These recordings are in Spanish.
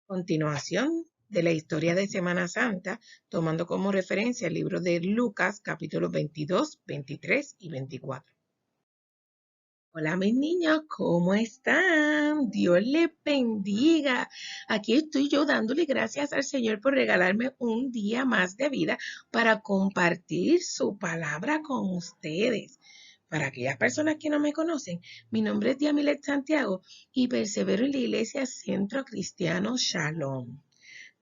Continuación de la historia de Semana Santa, tomando como referencia el libro de Lucas, capítulos 22, 23 y 24. Hola mis niños, ¿cómo están? Dios les bendiga. Aquí estoy yo dándole gracias al Señor por regalarme un día más de vida para compartir su palabra con ustedes. Para aquellas personas que no me conocen, mi nombre es Diamilet Santiago y persevero en la Iglesia Centro Cristiano Shalom.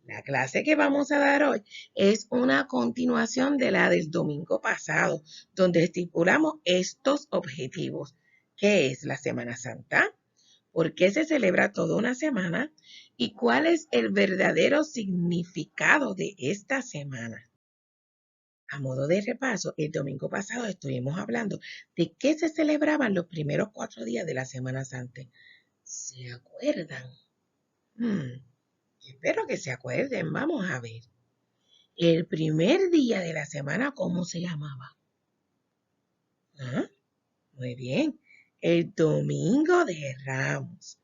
La clase que vamos a dar hoy es una continuación de la del domingo pasado, donde estipulamos estos objetivos. ¿Qué es la Semana Santa? ¿Por qué se celebra toda una semana? ¿Y cuál es el verdadero significado de esta semana? A modo de repaso, el domingo pasado estuvimos hablando de qué se celebraban los primeros 4 días de la Semana Santa. ¿Se acuerdan? Hmm, Espero que se acuerden. Vamos a ver. El primer día de la semana, ¿cómo se llamaba? ¿Ah? Muy bien. El Domingo de Ramos.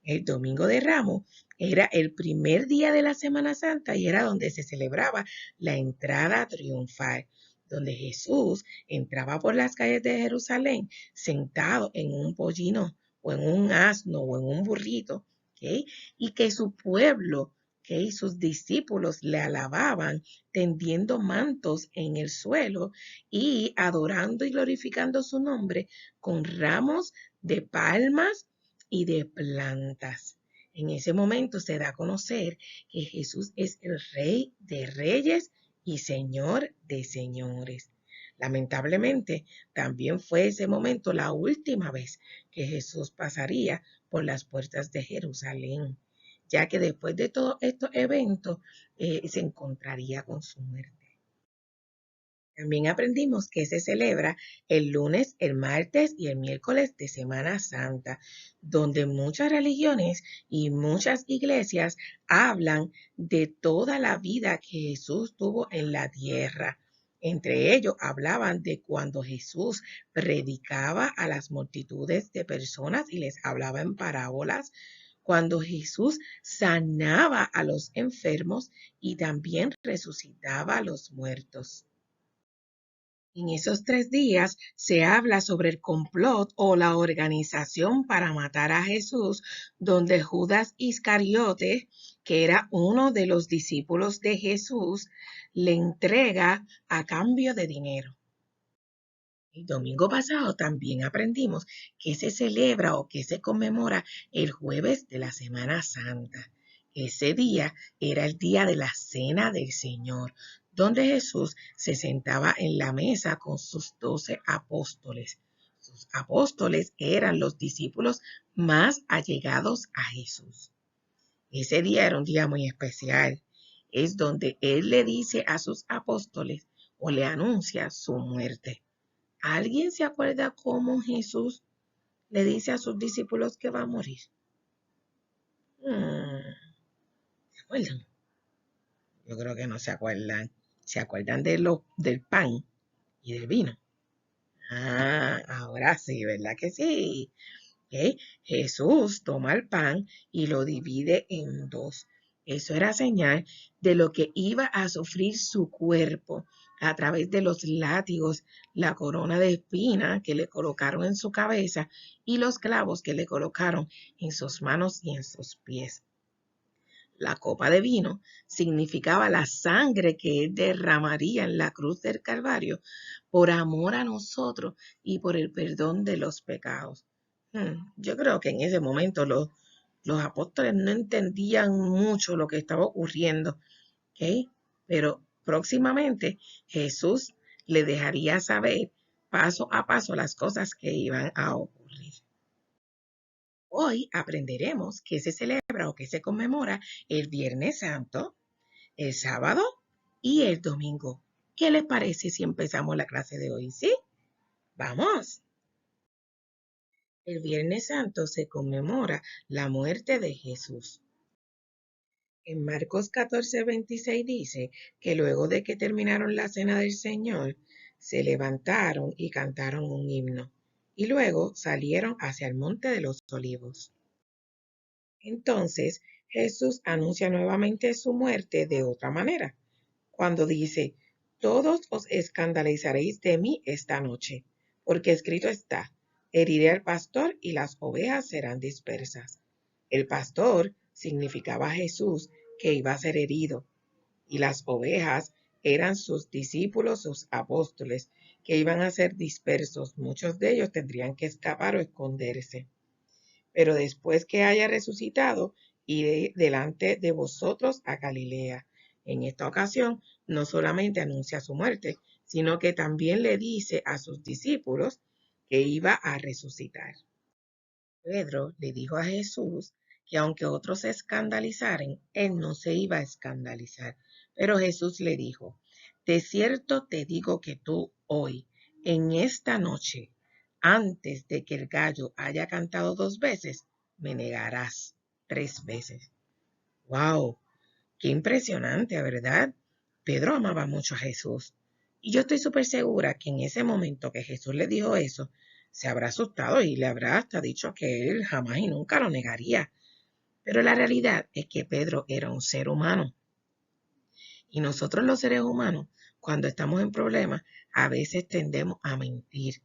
El Domingo de Ramos era el primer día de la Semana Santa y era donde se celebraba la entrada triunfal, donde Jesús entraba por las calles de Jerusalén sentado en un pollino o en un asno o en un burrito, ¿ok? Y que su pueblo, ¿ok? Sus discípulos le alababan tendiendo mantos en el suelo y adorando y glorificando su nombre con ramos de palmas y de plantas. En ese momento se da a conocer que Jesús es el Rey de Reyes y Señor de Señores. Lamentablemente, también fue ese momento la última vez que Jesús pasaría por las puertas de Jerusalén, ya que después de todos estos eventos se encontraría con su muerte. También aprendimos que se celebra el lunes, el martes y el miércoles de Semana Santa, donde muchas religiones y muchas iglesias hablan de toda la vida que Jesús tuvo en la tierra. Entre ellos hablaban de cuando Jesús predicaba a las multitudes de personas y les hablaba en parábolas, cuando Jesús sanaba a los enfermos y también resucitaba a los muertos. En esos 3 días se habla sobre el complot o la organización para matar a Jesús, donde Judas Iscariote, que era uno de los discípulos de Jesús, le entrega a cambio de dinero. El domingo pasado también aprendimos que se celebra o que se conmemora el jueves de la Semana Santa. Ese día era el día de la Cena del Señor, donde Jesús se sentaba en la mesa con sus 12 apóstoles. Sus apóstoles eran los discípulos más allegados a Jesús. Ese día era un día muy especial. Es donde Él le dice a sus apóstoles o le anuncia su muerte. ¿Alguien se acuerda cómo Jesús le dice a sus discípulos que va a morir? ¿Se acuerdan? Yo creo que no se acuerdan. ¿Se acuerdan del pan y del vino? Ahora sí, ¿verdad que sí? ¿Ok? Jesús toma el pan y lo divide en dos. Eso era señal de lo que iba a sufrir su cuerpo a través de los látigos, la corona de espina que le colocaron en su cabeza y los clavos que le colocaron en sus manos y en sus pies. La copa de vino significaba la sangre que él derramaría en la cruz del Calvario por amor a nosotros y por el perdón de los pecados. Yo creo que en ese momento los apóstoles no entendían mucho lo que estaba ocurriendo, ¿ok? Pero próximamente Jesús le dejaría saber paso a paso las cosas que iban a ocurrir. Hoy aprenderemos qué se celebra o qué se conmemora el Viernes Santo, el sábado y el domingo. ¿Qué les parece si empezamos la clase de hoy? ¿Sí? Vamos. El Viernes Santo se conmemora la muerte de Jesús. En Marcos 14:26 dice que luego de que terminaron la cena del Señor, se levantaron y cantaron un himno, y luego salieron hacia el monte de los olivos. Entonces Jesús anuncia nuevamente su muerte de otra manera, cuando dice, todos os escandalizaréis de mí esta noche, porque escrito está, heriré al pastor y las ovejas serán dispersas. El pastor significaba a Jesús que iba a ser herido, y las ovejas eran sus discípulos, sus apóstoles, que iban a ser dispersos. Muchos de ellos tendrían que escapar o esconderse. Pero después que haya resucitado, iré delante de vosotros a Galilea. En esta ocasión, no solamente anuncia su muerte, sino que también le dice a sus discípulos que iba a resucitar. Pedro le dijo a Jesús que aunque otros se escandalizaren, él no se iba a escandalizar. Pero Jesús le dijo, de cierto te digo que tú hoy, en esta noche, antes de que el gallo haya cantado 2 veces, me negarás 3 veces. ¡Wow! ¡Qué impresionante, ¿verdad? Pedro amaba mucho a Jesús. Y yo estoy súper segura que en ese momento que Jesús le dijo eso, se habrá asustado y le habrá hasta dicho que él jamás y nunca lo negaría. Pero la realidad es que Pedro era un ser humano. Y nosotros los seres humanos, cuando estamos en problemas, a veces tendemos a mentir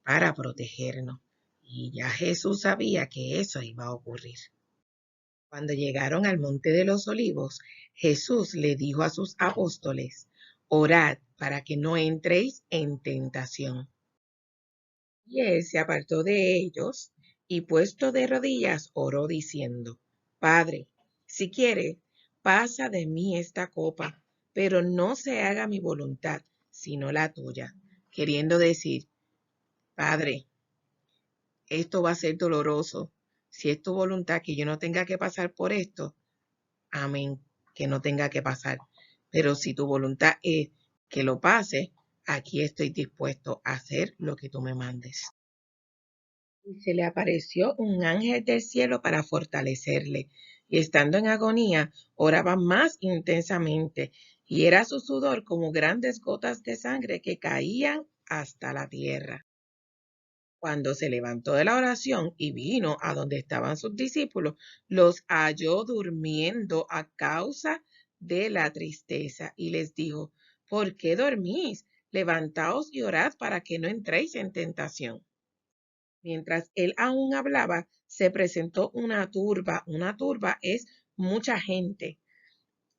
para protegernos. Y ya Jesús sabía que eso iba a ocurrir. Cuando llegaron al monte de los olivos, Jesús le dijo a sus apóstoles, orad para que no entréis en tentación. Y él se apartó de ellos y puesto de rodillas oró diciendo, Padre, si quieres, pasa de mí esta copa, pero no se haga mi voluntad, sino la tuya. Queriendo decir, Padre, esto va a ser doloroso. Si es tu voluntad que yo no tenga que pasar por esto, amén, que no tenga que pasar. Pero si tu voluntad es que lo pase, aquí estoy dispuesto a hacer lo que tú me mandes. Y se le apareció un ángel del cielo para fortalecerle, y estando en agonía, oraba más intensamente, y era su sudor como grandes gotas de sangre que caían hasta la tierra. Cuando se levantó de la oración y vino a donde estaban sus discípulos, los halló durmiendo a causa de la tristeza y les dijo, ¿por qué dormís? Levantaos y orad para que no entréis en tentación. Mientras él aún hablaba, se presentó una turba. Una turba es mucha gente.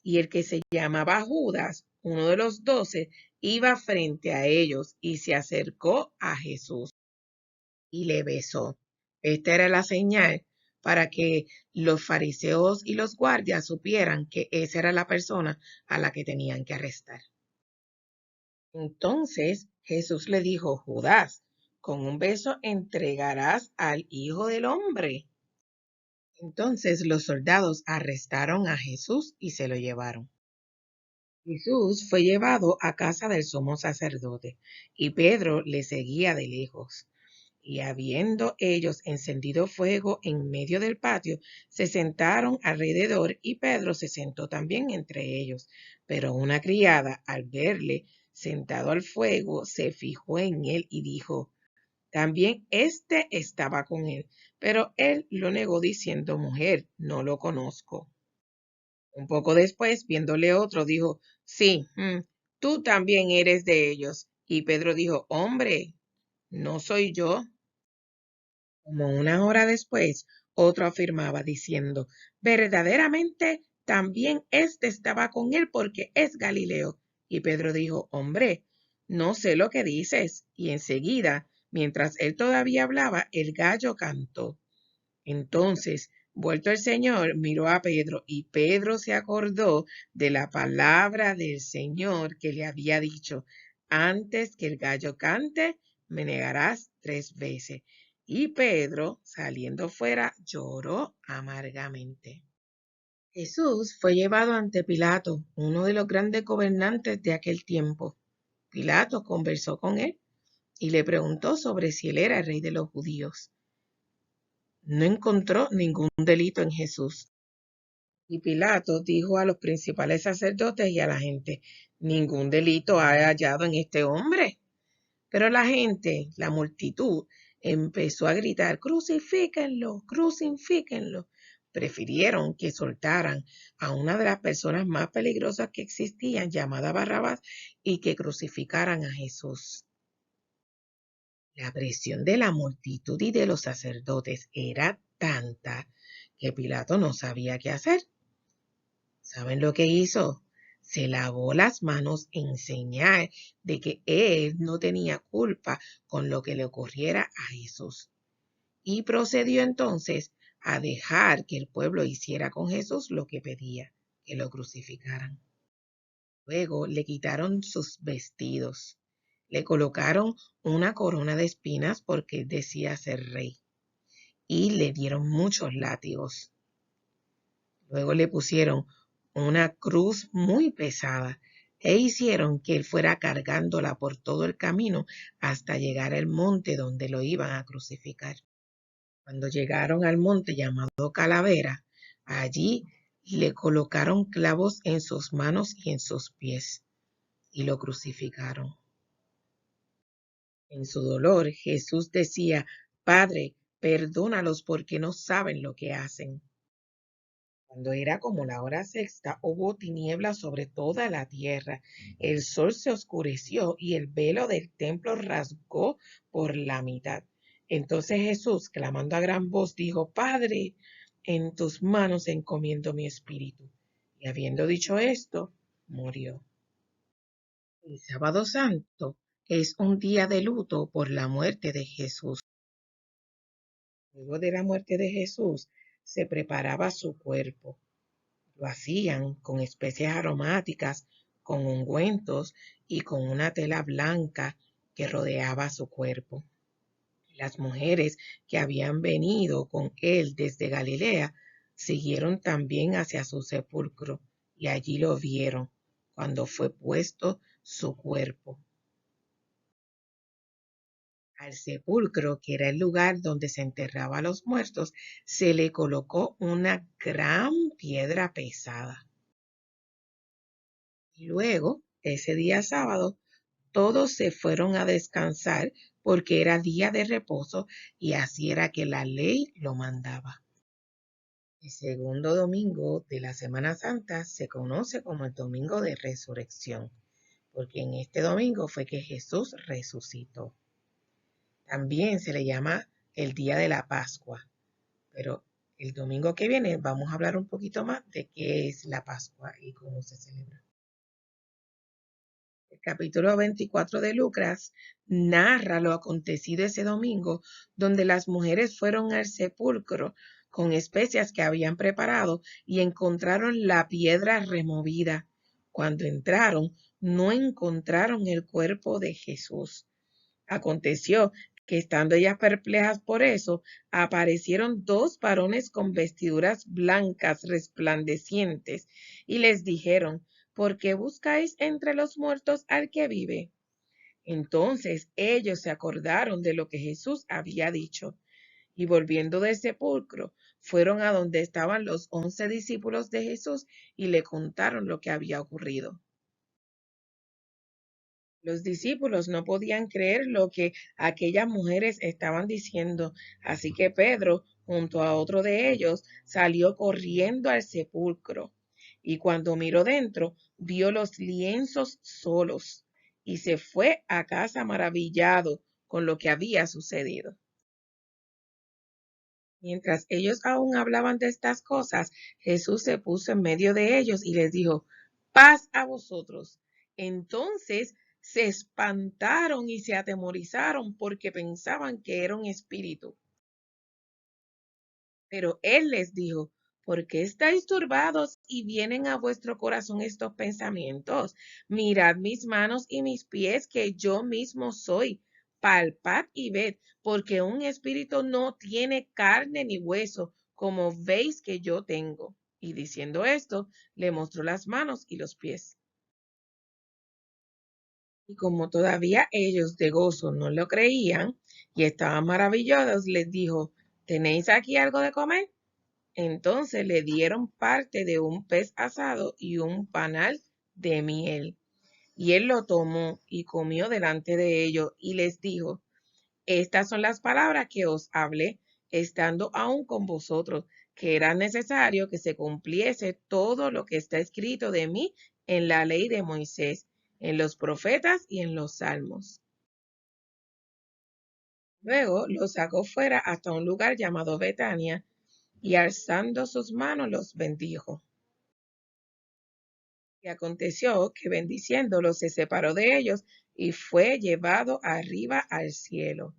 Y el que se llamaba Judas, uno de los 12, iba frente a ellos y se acercó a Jesús y le besó. Esta era la señal para que los fariseos y los guardias supieran que esa era la persona a la que tenían que arrestar. Entonces Jesús le dijo, Judas, con un beso entregarás al Hijo del Hombre. Entonces los soldados arrestaron a Jesús y se lo llevaron. Jesús fue llevado a casa del sumo sacerdote y Pedro le seguía de lejos. Y habiendo ellos encendido fuego en medio del patio, se sentaron alrededor y Pedro se sentó también entre ellos. Pero una criada, al verle sentado al fuego, se fijó en él y dijo, también éste estaba con él. Pero él lo negó diciendo, mujer, no lo conozco. Un poco después, viéndole otro, dijo, sí, tú también eres de ellos. Y Pedro dijo, hombre, no soy yo. Como una hora después, otro afirmaba diciendo, verdaderamente también éste estaba con él porque es Galileo. Y Pedro dijo, hombre, no sé lo que dices. Y enseguida, mientras él todavía hablaba, el gallo cantó. Entonces, vuelto el Señor, miró a Pedro y Pedro se acordó de la palabra del Señor que le había dicho, antes que el gallo cante, me negarás 3 veces. Y Pedro, saliendo fuera, lloró amargamente. Jesús fue llevado ante Pilato, uno de los grandes gobernantes de aquel tiempo. Pilato conversó con él y le preguntó sobre si él era el rey de los judíos. No encontró ningún delito en Jesús. Y Pilato dijo a los principales sacerdotes y a la gente, ningún delito ha hallado en este hombre. Pero la gente, la multitud, empezó a gritar, crucifíquenlo, crucifíquenlo. prefirieron que soltaran a una de las personas más peligrosas que existían, llamada Barrabás, y que crucificaran a Jesús. La presión de la multitud y de los sacerdotes era tanta que Pilato no sabía qué hacer. ¿Saben lo que hizo? Se lavó las manos en señal de que él no tenía culpa con lo que le ocurriera a Jesús. Y procedió entonces a dejar que el pueblo hiciera con Jesús lo que pedía, que lo crucificaran. Luego le quitaron sus vestidos, le colocaron una corona de espinas porque decía ser rey y le dieron muchos látigos. Luego le pusieron una cruz muy pesada e hicieron que él fuera cargándola por todo el camino hasta llegar al monte donde lo iban a crucificar. Cuando llegaron al monte llamado Calavera, allí le colocaron clavos en sus manos y en sus pies y lo crucificaron. En su dolor, Jesús decía: Padre, perdónalos porque no saben lo que hacen. Cuando era como la hora sexta, hubo tinieblas sobre toda la tierra. El sol se oscureció y el velo del templo rasgó por la mitad. Entonces Jesús, clamando a gran voz, dijo: Padre, en tus manos encomiendo mi espíritu. Y habiendo dicho esto, murió. El sábado santo es un día de luto por la muerte de Jesús. Luego de la muerte de Jesús, se preparaba su cuerpo. Lo hacían con especias aromáticas, con ungüentos y con una tela blanca que rodeaba su cuerpo. Las mujeres que habían venido con él desde Galilea siguieron también hacia su sepulcro y allí lo vieron cuando fue puesto su cuerpo. Al sepulcro, que era el lugar donde se enterraba a los muertos, se le colocó una gran piedra pesada. Y luego, ese día sábado, todos se fueron a descansar porque era día de reposo y así era que la ley lo mandaba. El segundo domingo de la Semana Santa se conoce como el Domingo de Resurrección, porque en este domingo fue que Jesús resucitó. También se le llama el día de la Pascua, pero el domingo que viene vamos a hablar un poquito más de qué es la Pascua y cómo se celebra. El capítulo 24 de Lucas narra lo acontecido ese domingo, donde las mujeres fueron al sepulcro con especias que habían preparado y encontraron la piedra removida. Cuando entraron, no encontraron el cuerpo de Jesús. Aconteció que estando ellas perplejas por eso, aparecieron dos varones con vestiduras blancas resplandecientes y les dijeron: ¿Por qué buscáis entre los muertos al que vive? Entonces ellos se acordaron de lo que Jesús había dicho y volviendo del sepulcro, fueron a donde estaban los 11 discípulos de Jesús y le contaron lo que había ocurrido. Los discípulos no podían creer lo que aquellas mujeres estaban diciendo, así que Pedro, junto a otro de ellos, salió corriendo al sepulcro y cuando miró dentro, vio los lienzos solos y se fue a casa maravillado con lo que había sucedido. Mientras ellos aún hablaban de estas cosas, Jesús se puso en medio de ellos y les dijo: paz a vosotros. Entonces se espantaron y se atemorizaron porque pensaban que era un espíritu. Pero él les dijo: ¿por qué estáis turbados y vienen a vuestro corazón estos pensamientos? Mirad mis manos y mis pies, que yo mismo soy. Palpad y ved, porque un espíritu no tiene carne ni hueso, como veis que yo tengo. Y diciendo esto, le mostró las manos y los pies. Y como todavía ellos de gozo no lo creían y estaban maravillados, les dijo: ¿tenéis aquí algo de comer? Entonces le dieron parte de un pez asado y un panal de miel. Y él lo tomó y comió delante de ellos y les dijo: estas son las palabras que os hablé estando aún con vosotros, que era necesario que se cumpliese todo lo que está escrito de mí en la ley de Moisés, en los profetas y en los salmos. Luego los sacó fuera hasta un lugar llamado Betania, y alzando sus manos los bendijo. Y aconteció que bendiciéndolos se separó de ellos y fue llevado arriba al cielo.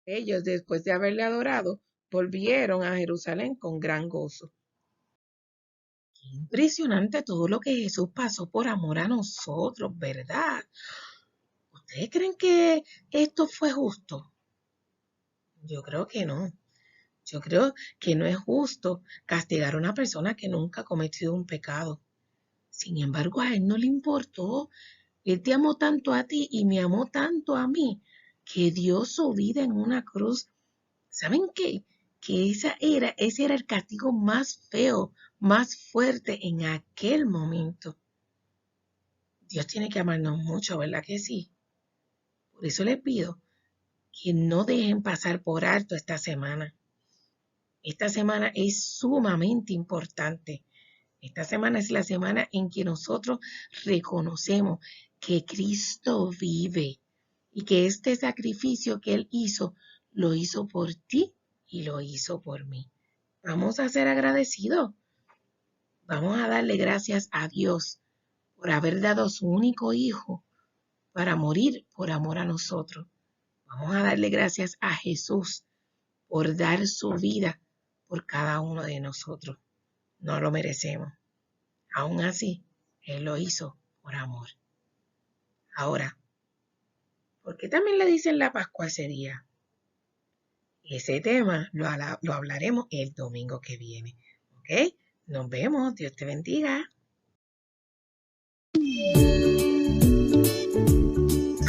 Ellos, después de haberle adorado, volvieron a Jerusalén con gran gozo. Impresionante todo lo que Jesús pasó por amor a nosotros, ¿verdad? ¿Ustedes creen que esto fue justo? Yo creo que no. Yo creo que no es justo castigar a una persona que nunca ha cometido un pecado. Sin embargo, a él no le importó. Él te amó tanto a ti y me amó tanto a mí que dio su vida en una cruz. ¿Saben qué? Que ese era el castigo más feo, más fuerte en aquel momento. Dios tiene que amarnos mucho, ¿verdad que sí? Por eso les pido que no dejen pasar por alto esta semana. Esta semana es sumamente importante. Esta semana es la semana en que nosotros reconocemos que Cristo vive y que este sacrificio que Él hizo, lo hizo por ti y lo hizo por mí. Vamos a ser agradecidos. Vamos a darle gracias a Dios por haber dado su único hijo para morir por amor a nosotros. Vamos a darle gracias a Jesús por dar su vida por cada uno de nosotros. No lo merecemos. Aún así, Él lo hizo por amor. Ahora, ¿por qué también le dicen la Pascua ese día? Ese tema lo hablaremos el domingo que viene. ¿Ok? Nos vemos. Dios te bendiga.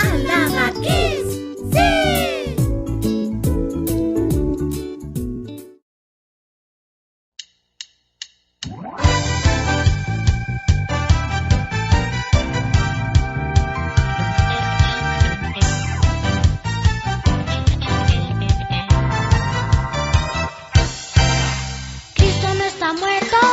¡Alaba Kids! ¡Sí! Cristo no está muerto.